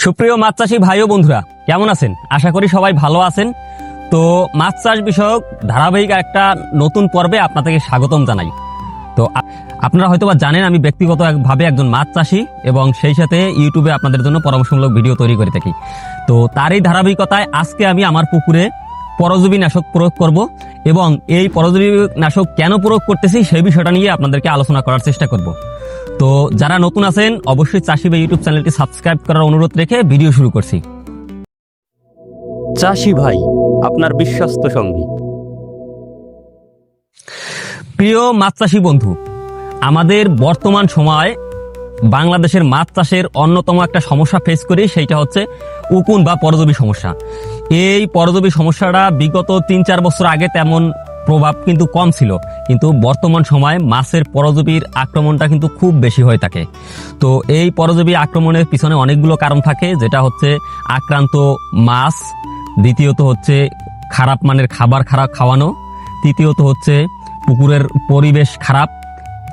সুপ্রিয় মাছ চাষী ভাই ও বন্ধুরা, কেমন আছেন? আশা করি সবাই ভালো আছেন। তো মাছ চাষ বিষয়ক ধারাবাহিক একটা নতুন পর্বে আপনাদেরকে স্বাগতম জানাই। তো আপনারা হয়তোবা জানেন আমি ব্যক্তিগতভাবে একজন মাছ চাষী এবং সেই সাথে ইউটিউবে আপনাদের জন্য পরামর্শমূলক ভিডিও তৈরি করে থাকি। তো তারই ধারাবাহিকতায় আজকে আমি আমার পুকুরে পরজীবী নাশক প্রয়োগ করব এবং এই পরজীবী নাশক কেন প্রয়োগ করতেছি সেই বিষয়টা নিয়ে আপনাদেরকে আলোচনা করার চেষ্টা করব। তো যারা নতুন আছেন অবশ্যই চাষি বা ইউটিউব চ্যানেলটি সাবস্ক্রাইব করার অনুরোধ রেখে ভিডিও শুরু করছি। চাষি ভাই, আপনার বিশ্বস্ত সঙ্গী। প্রিয় মাছ চাষী বন্ধু, আমাদের বর্তমান সময় বাংলাদেশের মাছ চাষের অন্যতম একটা সমস্যা ফেস করি, সেইটা হচ্ছে উকুন বা পরজীবী সমস্যা। এই পরজীবী সমস্যাটা বিগত ৩-৪ বছর আগে তেমন প্রভাব কিন্তু কম ছিল, কিন্তু বর্তমান সময় মাছের পরজীবীর আক্রমণটা কিন্তু খুব বেশি হয়ে থাকে। তো এই পরজীবী আক্রমণের পিছনে অনেকগুলো কারণ থাকে, যেটা হচ্ছে আক্রান্ত মাছ, দ্বিতীয়ত হচ্ছে খারাপ মানের খাবার খাওয়ানো, তৃতীয়ত হচ্ছে পুকুরের পরিবেশ খারাপ,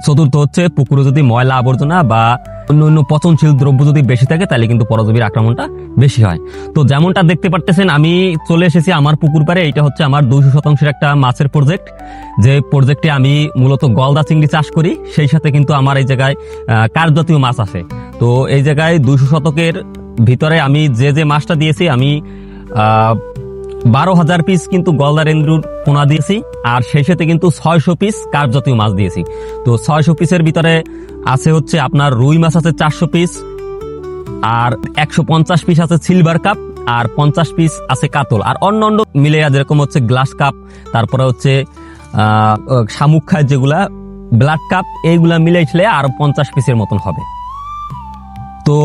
চতুর্থ হচ্ছে পুকুরে যদি ময়লা আবর্জনা বা অন্য পচনশীল দ্রব্য যদি বেশি থাকে তাহলে কিন্তু পরজীবীর আক্রমণটা বেশি হয়। তো যেমনটা দেখতে পারতেছেন আমি চলে এসেছি আমার পুকুর পাড়ে। এটা হচ্ছে আমার 200% একটা মাছের প্রজেক্ট, যে প্রজেক্টে আমি মূলত গলদা চিংড়ি চাষ করি। সেই সাথে কিন্তু আমার এই জায়গায় কার্পজাতীয় মাছ আছে। তো এই জায়গায় 200 শতকের ভিতরে আমি যে মাছটা দিয়েছি, আমি 12,000 পিস কিন্তু গলদা রেন্দ্রুর পোনা দিয়েছি, আর সেই সাথে কিন্তু 600 পিস কার্প জাতীয় মাছ দিয়েছি। তো 600 পিসের ভিতরে আছে হচ্ছে আপনার রুই মাছ আছে 400 পিস, আর 150 পিস আছে সিলভার কাপ, আর 50 পিস আছে কাতল, আর অন্য মিলে যেরকম হচ্ছে গ্লাস কাপ, তারপরে হচ্ছে শামুক খায় যেগুলা ব্লাড কাপ, এইগুলা মিলাইছিলে আর 50 পিসের মতন হবে। তো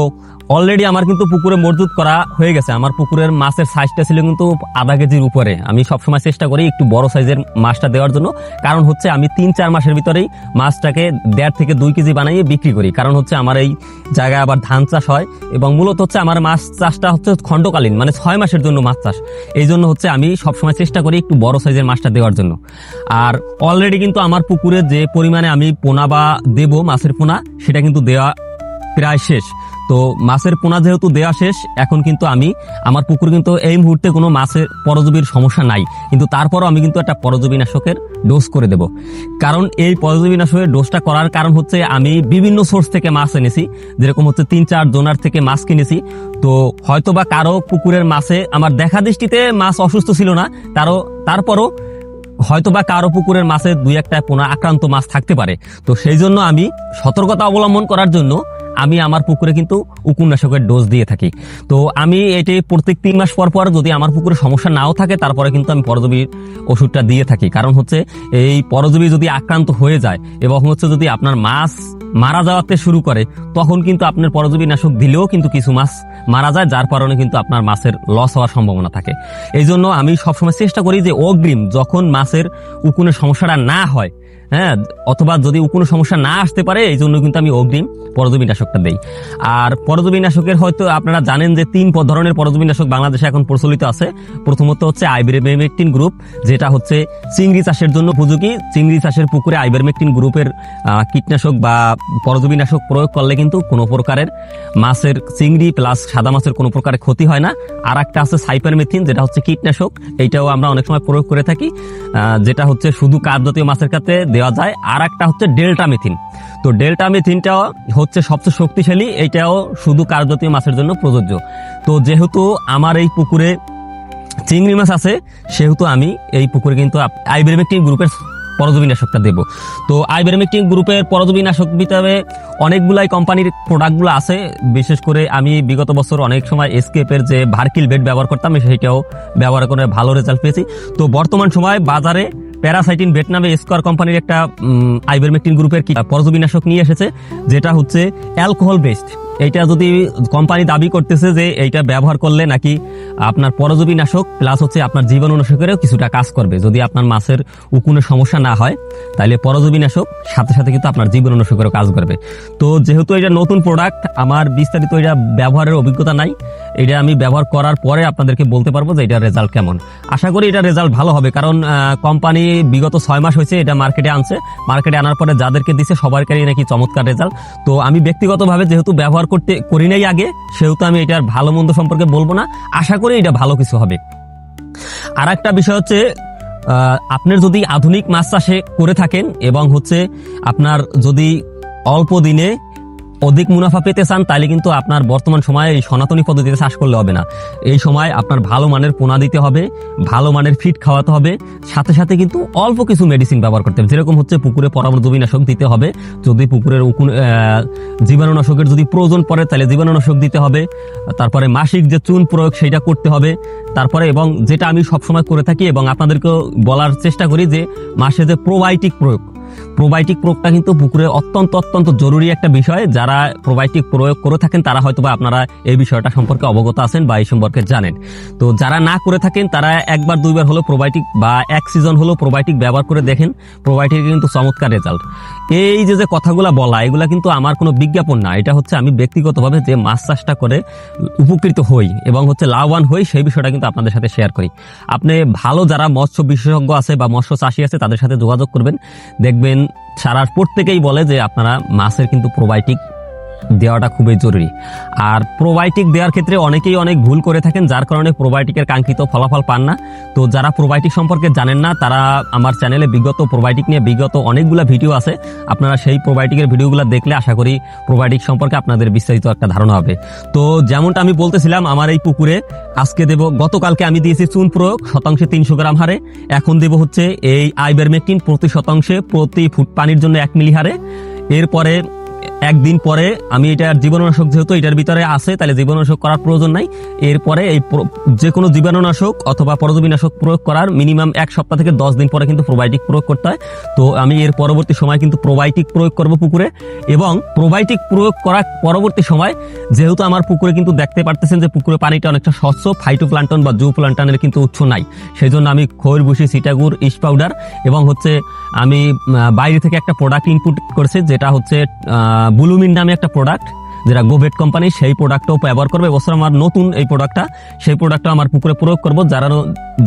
অলরেডি আমার কিন্তু পুকুরে মজুত করা হয়ে গেছে। আমার পুকুরের মাছের সাইজটা ছিল কিন্তু আধা কেজির উপরে। আমি সবসময় চেষ্টা করি একটু বড় সাইজের মাছটা দেওয়ার জন্য, কারণ হচ্ছে আমি 3-4 মাসের ভিতরেই মাছটাকে 1.5 থেকে 2 কেজি বানিয়ে বিক্রি করি। কারণ হচ্ছে আমার এই জায়গায় আবার ধান চাষ হয় এবং মূলত হচ্ছে আমার মাছ চাষটা হচ্ছে খণ্ডকালীন, মানে 6 মাসের জন্য মাছ চাষ। এই জন্য হচ্ছে আমি সবসময় চেষ্টা করি একটু বড় সাইজের মাছটা দেওয়ার জন্য। আর অলরেডি কিন্তু আমার পুকুরে যে পরিমাণে আমি পোনা বা দেব মাছের পোনা, সেটা কিন্তু দেওয়া প্রায় শেষ। তো মাছের পোনা যেহেতু দেওয়া শেষ, এখন কিন্তু আমি আমার পুকুর কিন্তু এই মুহূর্তে কোনো মাছের পরজীবীর সমস্যা নাই, কিন্তু তারপরও আমি কিন্তু একটা পরজীবী নাশকের ডোজ করে দেব। কারণ এই পরজীবী নাশকের ডোজটা করার কারণ হচ্ছে আমি বিভিন্ন সোর্স থেকে মাছ এনেছি, যেরকম হচ্ছে 3-4 জোনার থেকে মাছ কিনেছি। তো হয়তো বা কারো পুকুরের মাছে আমার দেখা দৃষ্টিতে মাছ অসুস্থ ছিল না, তারপরও হয়তোবা কারো পুকুরের মাছে 2-1টা পোনা আক্রান্ত মাছ থাকতে পারে। তো সেই জন্য আমি সতর্কতা অবলম্বন করার জন্য আমি আমার পুকুরে কিন্তু উকুননাশকের ডোজ দিয়ে থাকি। তো আমি এটি প্রত্যেক 3 মাস পর পর, যদি আমার পুকুরে সমস্যা নাও থাকে, তারপরে কিন্তু আমি পরজীবীর ওষুধটা দিয়ে থাকি। কারণ হচ্ছে এই পরজীবী যদি আক্রান্ত হয়ে যায় এবং হচ্ছে যদি আপনার মাছ মারা যাওয়াতে শুরু করে, তখন কিন্তু আপনার পরজীবী নাশক দিলেও কিন্তু কিছু মাছ মারা যায়, যার কারণে কিন্তু আপনার মাছের লস হওয়ার সম্ভাবনা থাকে। এই জন্য আমি সবসময় চেষ্টা করি যে অগ্রিম, যখন মাছের উকুনের সমস্যাটা না হয়, হ্যাঁ, অথবা যদি কোনো সমস্যা না আসতে পারে, এই জন্য কিন্তু আমি অগ্রিম পরজীবী নাশকটা দেই। আর পরজীবী নাশকের হয়তো আপনারা জানেন যে 3 ধরনের পরজীবী নাশক বাংলাদেশে এখন প্রচলিত আছে। প্রথমত হচ্ছে আইবেরমেকটিন গ্রুপ, যেটা হচ্ছে চিংড়ি চাষের জন্য উপযোগী। চিংড়ি চাষের পুকুরে আইবেরমেকটিন গ্রুপের কীটনাশক বা পরজীবী নাশক প্রয়োগ করলে কিন্তু কোনো প্রকারের মাছের, চিংড়ি প্লাস সাদা মাছের কোনো প্রকারের ক্ষতি হয় না। আর একটা আছে সাইপারমেথিন, যেটা হচ্ছে কীটনাশক, এইটাও আমরা অনেক সময় প্রয়োগ করে থাকি, যেটা হচ্ছে শুধু কার্প জাতীয় মাছের ক্ষেত্রে দেওয়া যায়। আর একটা হচ্ছে ডেল্টামেথিন। তো ডেল্টামেথিনটাও হচ্ছে সবচেয়ে শক্তিশালী, এইটাও শুধু কার্প জাতীয় মাছের জন্য প্রযোজ্য। তো যেহেতু আমার এই পুকুরে চিংড়ি মাছ আছে, সেহেতু আমি এই পুকুরে কিন্তু আইবেরমেকটিন গ্রুপের পরজীবী নাশকটা দেব। তো আইবেরমেকটিন গ্রুপের পরজীবী নাশক ভিতরে অনেকগুলাই কোম্পানির প্রোডাক্টগুলো আছে। বিশেষ করে আমি বিগত বছর অনেক সময় এসকেপের যে ভার্কিল বেড ব্যবহার করতাম, সেইটাও ব্যবহার করে ভালো রেজাল্ট পেয়েছি। তো বর্তমান সময় বাজারে প্যারাসাইটিন বেট নামে স্কোয়ার কোম্পানির একটা আইবেরমেকটিন গ্রুপের পরজীবী নাশক নিয়ে এসেছে, যেটা হচ্ছে অ্যালকোহল বেসড। এইটা যদি কোম্পানি দাবি করতেছে যে এইটা ব্যবহার করলে নাকি আপনার পরজীবী নাশক প্লাস হচ্ছে আপনার জীবাণুনাশকেরও কিছুটা কাজ করবে। যদি আপনার মাছের উকুনের সমস্যা না হয়, তাহলে পরজীবী নাশক সাথে সাথে কিন্তু আপনার জীবাণুনাশকেরও কাজ করবে। তো যেহেতু এটা নতুন প্রোডাক্ট, আমার বিস্তারিত এটা ব্যবহারের অভিজ্ঞতা নাই, এটা আমি ব্যবহার করার পরে আপনাদেরকে বলতে পারবো যে এটার রেজাল্ট কেমন। আশা করি এটার রেজাল্ট ভালো হবে, কারণ কোম্পানি বিগত 6 মাস হয়েছে এটা মার্কেটে আনছে। মার্কেটে আনার পরে যাদেরকে দিছে সবারই নাকি চমৎকার রেজাল্ট। তো আমি ব্যক্তিগতভাবে যেহেতু ব্যবহার করি নাই আগে, সেহেতু আমি এটার ভালো মন্দ সম্পর্কে বলবো না। আশা করি এটা ভালো কিছু হবে। আর একটা বিষয় হচ্ছে, আপনার যদি আধুনিক মাছ চাষে করে থাকেন এবং হচ্ছে আপনার যদি অল্প দিনে অধিক মুনাফা পেতে চান, তাহলে কিন্তু আপনার বর্তমান সময়ে এই সনাতনী পদ্ধতিতে চাষ করলে হবে না। এই সময় আপনার ভালো মানের পোনা দিতে হবে, ভালো মানের ফিড খাওয়াতে হবে, সাথে সাথে কিন্তু অল্প কিছু মেডিসিন ব্যবহার করতে হবে। যেরকম হচ্ছে পুকুরে পরামর্শনাশক দিতে হবে, যদি পুকুরের জীবাণুনাশকের যদি প্রয়োজন পড়ে তাহলে জীবাণুনাশক দিতে হবে। তারপরে মাসিক যে চুন প্রয়োগ সেটা করতে হবে। তারপরে এবং যেটা আমি সবসময় করে থাকি এবং আপনাদেরকেও বলার চেষ্টা করি, যে মাসে যে প্রোবায়োটিক প্রয়োগটা কিন্তু পুকুরে অত্যন্ত অত্যন্ত জরুরি একটা বিষয়। যারা প্রোবায়োটিক প্রয়োগ করে থাকেন তারা হয়তোবা আপনারা এই বিষয়টা সম্পর্কে অবগত আছেন বা এই সম্পর্কে জানেন। তো যারা না করে থাকেন তারা একবার দুইবার হলো প্রোবায়োটিক বা এক সিজন হলো প্রোবায়োটিক ব্যবহার করে দেখেন। প্রোবায়োটিক কিন্তু চমৎকার রেজাল্ট। এই যে কথাগুলা বলা, এগুলা কিন্তু আমার কোনো বিজ্ঞাপন না, এটা হচ্ছে আমি ব্যক্তিগতভাবে যে মাছ চাষটা করে উপকৃত হই এবং হচ্ছে লাভবান হই, সেই বিষয়টা কিন্তু আপনাদের সাথে শেয়ার করি। আপনি ভালো যারা মৎস্য বিশেষজ্ঞ আছে বা মৎস্য চাষী আছে তাদের সাথে যোগাযোগ করবেন, দেখবেন সারা প্রত্যেকেই বলে যে আপনারা মাছের কিন্তু প্রোবায়োটিক দেওয়াটা খুবই জরুরি। আর প্রোবায়োটিক দেওয়ার ক্ষেত্রে অনেকেই অনেক ভুল করে থাকেন, যার কারণে প্রোবায়োটিকের কাঙ্ক্ষিত ফলাফল পান না। তো যারা প্রোবায়োটিক সম্পর্কে জানেন না তারা আমার চ্যানেলে বিগত প্রোবায়োটিক নিয়ে অনেকগুলো ভিডিও আছে, আপনারা সেই প্রোবায়োটিকের ভিডিওগুলো দেখলে আশা করি প্রোবায়োটিক সম্পর্কে আপনাদের বিস্তারিত একটা ধারণা হবে। তো যেমনটা আমি বলতেছিলাম, আমার এই পুকুরে আজকে গতকালকে আমি দিয়েছি চুন প্রয়োগ শতাংশে 300 গ্রাম হারে, এখন দেব হচ্ছে এই আইভারমেকটিন প্রতি শতাংশে প্রতি ফুট পানির জন্য 1 মিলি হারে। এরপরে একদিন পরে আমি এটার জীবাণুনাশক যেহেতু এটার ভিতরে আছে, তাহলে জীবাণুনাশক করার প্রয়োজন নাই। এরপরে এই যে কোনো জীবাণুনাশক অথবা পরজীবীনাশক প্রয়োগ করার মিনিমাম 1 সপ্তাহ থেকে 10 দিন পরে কিন্তু প্রোবায়োটিক প্রয়োগ করতে হয়। তো আমি এর পরবর্তী সময় কিন্তু প্রোবায়োটিক প্রয়োগ করব পুকুরে, এবং প্রোবায়োটিক প্রয়োগ করার পরবর্তী সময় যেহেতু আমার পুকুরে কিন্তু দেখতে পারতেছেন যে পুকুরে পানিটা অনেকটা স্বচ্ছ, ফাইটোপ্লান্টন বা জুপ্লান্টনের কিন্তু উৎস নাই, সেই জন্য আমি খৈর ভুসি, সিটাগুড়, ইস্ট পাউডার এবং হচ্ছে আমি বাইরে থেকে একটা প্রোডাক্ট ইনপুট করেছি, যেটা হচ্ছে বুলুমিন নামে একটা প্রোডাক্ট, যেটা গোভেট কোম্পানি, সেই প্রোডাক্টটাও ব্যবহার করবে। এবছর আমার নতুন এই প্রোডাক্টটা, সেই প্রোডাক্টটা আমার পুকুরে প্রয়োগ করব,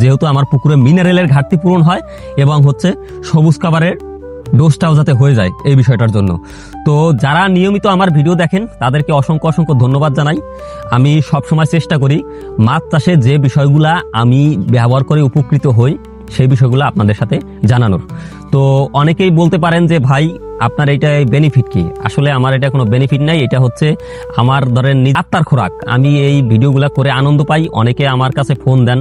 যেহেতু আমার পুকুরে মিনারেলের ঘাটতি পূরণ হয় এবং হচ্ছে সবুজ খাবারের ডোজটাও যাতে হয়ে যায় এই বিষয়টার জন্য। তো যারা নিয়মিত আমার ভিডিও দেখেন তাদেরকে অসংখ্য অসংখ্য ধন্যবাদ জানাই। আমি সবসময় চেষ্টা করি মাছ চাষে যে বিষয়গুলা আমি ব্যবহার করে উপকৃত হই সেই বিষয়গুলো আপনাদের সাথে জানানোর। তো অনেকেই বলতে পারেন যে ভাই আপনার এটা বেনিফিট কি? আসলে আমার এটা কোনো বেনিফিট নাই, এটা হচ্ছে আমার ধরেন আত্মার খোরাক। আমি এই ভিডিওগুলো করে আনন্দ পাই, অনেকে আমার কাছে ফোন দেন,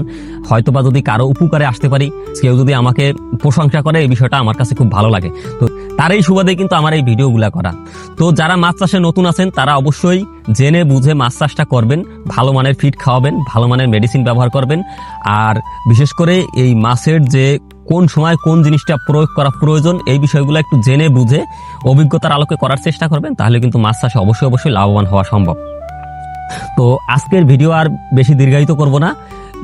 হয়তোবা যদি কারো উপকারে আসতে পারি, কেউ যদি আমাকে প্রশংসা করে, এই বিষয়টা আমার কাছে খুব ভালো লাগে। তো তার এই সুবাদে কিন্তু আমার এই ভিডিওগুলো করা। তো যারা মাছ চাষে নতুন আছেন তারা অবশ্যই জেনে বুঝে মাছ চাষটা করবেন, ভালো মানের ফিড খাওয়াবেন, ভালো মানের মেডিসিন ব্যবহার করবেন। আর বিশেষ করে এই মাছের যে কোন সময় কোন জিনিসটা প্রয়োগ করা প্রয়োজন এই বিষয়গুলো একটু জেনে বুঝে অভিজ্ঞতার আলোকে করার চেষ্টা করবেন, তাহলে কিন্তু মাছ চাষে অবশ্যই অবশ্যই লাভবান হওয়া সম্ভব। তো আজকের ভিডিও আর বেশি দীর্ঘায়িত করব না,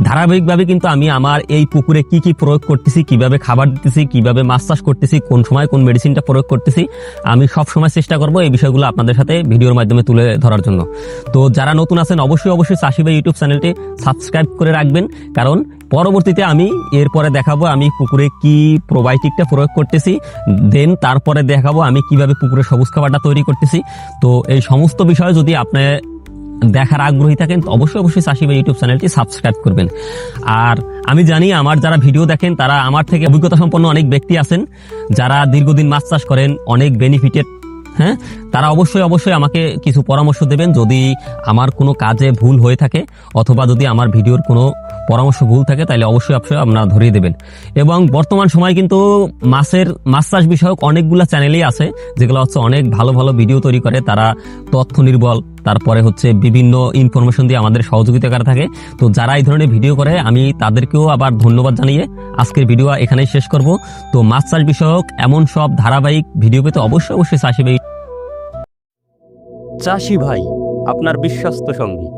ধারাবাহিকভাবে কিন্তু আমি আমার এই পুকুরে কি কি প্রয়োগ করতেছি, কিভাবে খাবার দিতেছি, কিভাবে মাছ চাষ করতেছি, কোন সময় কোন মেডিসিনটা প্রয়োগ করতেছি, আমি সব সময় চেষ্টা করব এই বিষয়গুলো আপনাদের সাথে ভিডিওর মাধ্যমে তুলে ধরার জন্য। তো যারা নতুন আছেন অবশ্যই অবশ্যই চাষি ভাই ইউটিউব চ্যানেলটি সাবস্ক্রাইব করে রাখবেন, কারণ পরবর্তীতে আমি এরপরে দেখাবো আমি পুকুরে কি প্রোবায়োটিকটা প্রয়োগ করতেছি, দেন তারপরে দেখাবো আমি কিভাবে পুকুরে সবুজ খাবারটা তৈরি করতেছি। তো এই সমস্ত বিষয় যদি আপনি দেখার আগ্রহী থাকেন অবশ্যই অবশ্যই চাষি ভাই ইউটিউব চ্যানেলটি সাবস্ক্রাইব করবেন। আর আমি জানি আমার যারা ভিডিও দেখেন তারা আমার থেকে অভিজ্ঞতা সম্পন্ন অনেক ব্যক্তি আছেন যারা দীর্ঘদিন মাছ চাষ করেন, অনেক বেনিফিটেড, হ্যাঁ, তারা অবশ্যই অবশ্যই আমাকে কিছু পরামর্শ দেবেন যদি আমার কোনো কাজে ভুল হয়ে থাকে অথবা যদি আমার ভিডিওর কোনো পরামর্শ ভুল থাকে, তাহলে অবশ্যই অবশ্যই আপনারা ধরিয়ে দেবেন। এবং বর্তমান সময় কিন্তু মাছ চাষ বিষয়ক অনেকগুলো চ্যানেলই আছে যেগুলো হচ্ছে অনেক ভালো ভালো ভিডিও তৈরি করে, তারা তথ্য নির্ভর, তারপরে হচ্ছে বিভিন্ন ইনফরমেশন দিয়ে আমাদের সহযোগিতা করে থাকে। তো যারা এই ধরনের ভিডিও করে আমি তাদেরকেও আবার ধন্যবাদ জানিয়ে আজকের ভিডিও এখানেই শেষ করব। তো মাছ চাষ বিষয়ক এমন সব ধারাবাহিক ভিডিও পেতে অবশ্যই অবশ্যই চাষি ভাই আপনার বিশ্বস্ত সঙ্গী।